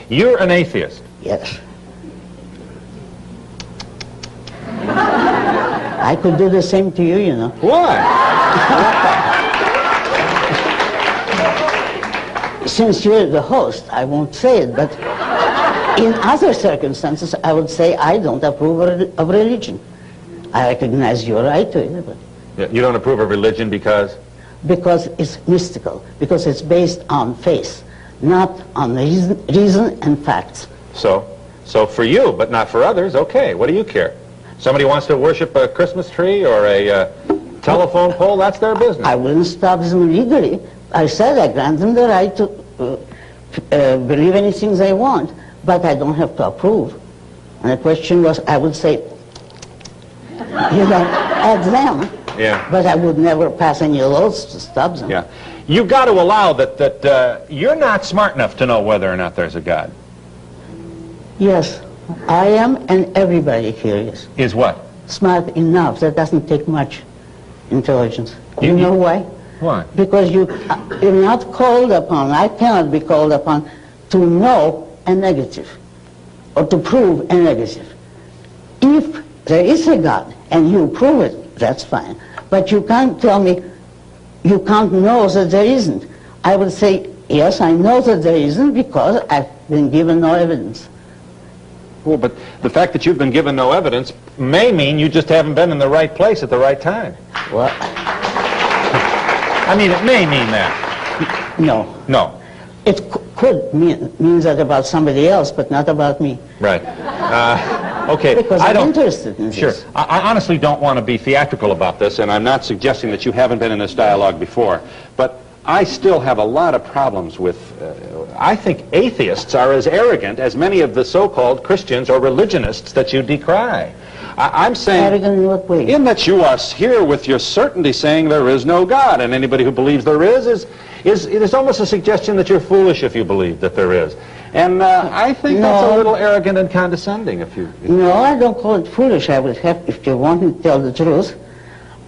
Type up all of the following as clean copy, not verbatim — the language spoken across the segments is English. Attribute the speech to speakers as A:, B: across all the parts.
A: You're an atheist.
B: Yes. I could do the same to you, you know.
A: Why?
B: Since you're the host, I won't say it, but in other circumstances, I would say I don't approve of religion. I recognize your right to it, but...
A: You don't approve of religion because?
B: Because it's mystical, because it's based on faith, not on reason and facts.
A: So for you, but not for others, okay, what do you care? Somebody wants to worship a Christmas tree or a telephone pole, that's their business.
B: I wouldn't stop them legally. I said I grant them the right to believe anything they want, but I don't have to approve. And the question was, I would say, you know, at them,
A: yeah.
B: But I would never pass any laws to stop them.
A: Yeah. You've got to allow that you're not smart enough to know whether or not there's a God.
B: Yes, I am, and everybody here is.
A: Is what?
B: Smart enough. That doesn't take much intelligence. You know why?
A: Why?
B: Because you're not called upon, I cannot be called upon to know a negative or to prove a negative. If there is a God and you prove it, that's fine. But you can't tell me you can't know that there isn't. I would say, yes, I know that there isn't because I've been given no evidence.
A: Well, but the fact that you've been given no evidence may mean you just haven't been in the right place at the right time.
B: Well,
A: I mean, it may mean that.
B: no.
A: No.
B: It could mean that about somebody else, but not about me.
A: Right. Okay.
B: Because I'm interested in this.
A: Sure. I honestly don't want to be theatrical about this, and I'm not suggesting that you haven't been in this dialogue before, but I still have a lot of problems with, I think atheists are as arrogant as many of the so-called Christians or religionists that you decry. I'm saying...
B: Arrogant in what way?
A: In that you are here with your certainty saying there is no God, and anybody who believes there is it is almost a suggestion that you're foolish if you believe that there is. And I think that's a little arrogant and condescending if you...
B: No, I don't call it foolish. I would have, if you want me to tell the truth,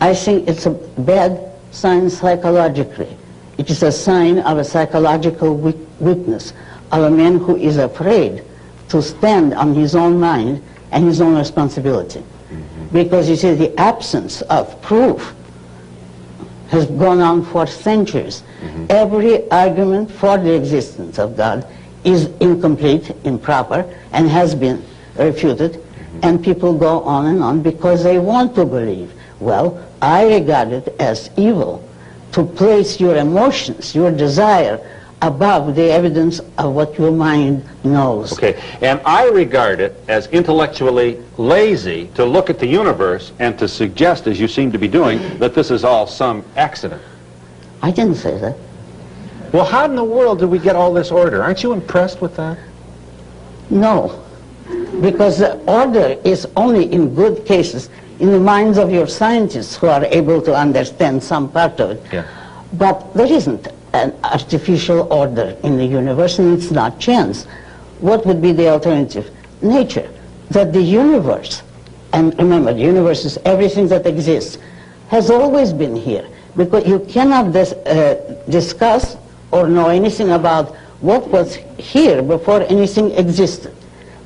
B: I think it's a bad sign psychologically. It is a sign of a psychological weakness, of a man who is afraid to stand on his own mind and his own responsibility. Mm-hmm. Because you see, the absence of proof has gone on for centuries. Mm-hmm. Every argument for the existence of God is incomplete, improper, and has been refuted, mm-hmm. and people go on because they want to believe. Well, I regard it as evil to place your emotions, your desire, above the evidence of what your mind knows.
A: Okay, and I regard it as intellectually lazy to look at the universe and to suggest, as you seem to be doing, that this is all some accident.
B: I didn't say that.
A: Well, how in the world did we get all this order? Aren't you impressed with that?
B: No, because the order is only in good cases in the minds of your scientists who are able to understand some part of it.
A: Yeah.
B: But there isn't an artificial order in the universe, and it's not chance. What would be the alternative? Nature. That the universe, and remember, the universe is everything that exists, has always been here. Because you cannot discuss or know anything about what was here before anything existed.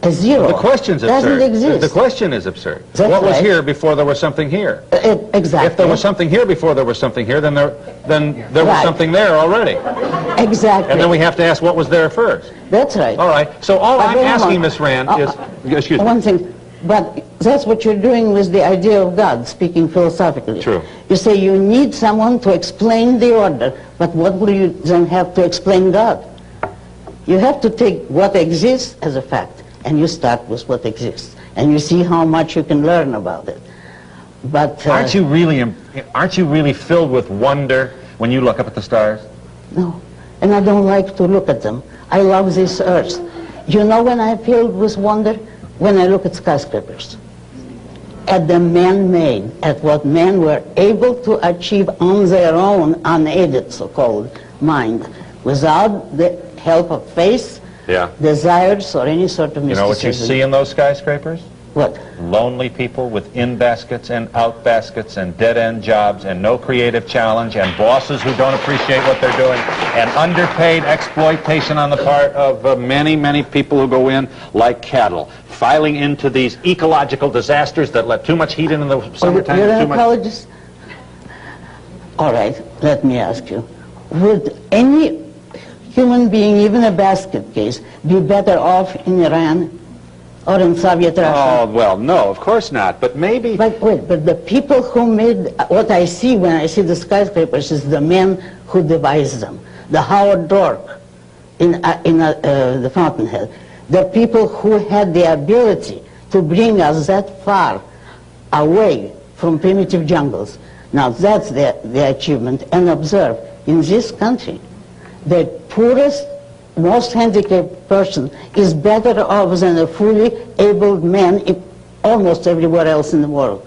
B: A zero
A: the question's
B: doesn't
A: absurd.
B: exist.
A: The question is absurd.
B: That's
A: what was
B: right.
A: here before there was something here?
B: Exactly.
A: If there was something here before there was something here, then there was
B: Right.
A: something there already.
B: Exactly.
A: And then we have to ask what was there first.
B: That's right.
A: All right. So all
B: But
A: I'm
B: wait a
A: asking,
B: moment.
A: Miss Rand, is... Excuse me.
B: One thing, but that's what you're doing with the idea of God, speaking philosophically.
A: True.
B: You say you need someone to explain the order, but what will you then have to explain God? You have to take what exists as a fact, and you start with what exists, and you see how much you can learn about it. But
A: aren't you really filled with wonder when you look up at the stars?
B: No, and I don't like to look at them. I love this earth. You know when I'm filled with wonder? When I look at skyscrapers, at the man-made, at what men were able to achieve on their own, unaided, so-called mind, without the help of faith, desires, or any sort of mysticism.
A: You know what you see in those skyscrapers?
B: What?
A: Lonely people with in baskets and out baskets and dead-end jobs and no creative challenge and bosses who don't appreciate what they're doing and underpaid exploitation on the part of many, many people who go in like cattle, filing into these ecological disasters that let too much heat in the summertime.
B: You're an ecologist? All right, let me ask you. Would any human being, even a basket case, be better off in Iran or in Soviet Russia?
A: Oh, well, no, of course not, but maybe...
B: But wait, but the people who made, what I see when I see the skyscrapers is the men who devised them. The Howard Dork in the Fountainhead. The people who had the ability to bring us that far away from primitive jungles. Now that's the achievement. And observe, in this country, the poorest, most handicapped person is better off than a fully abled man almost everywhere else in the world.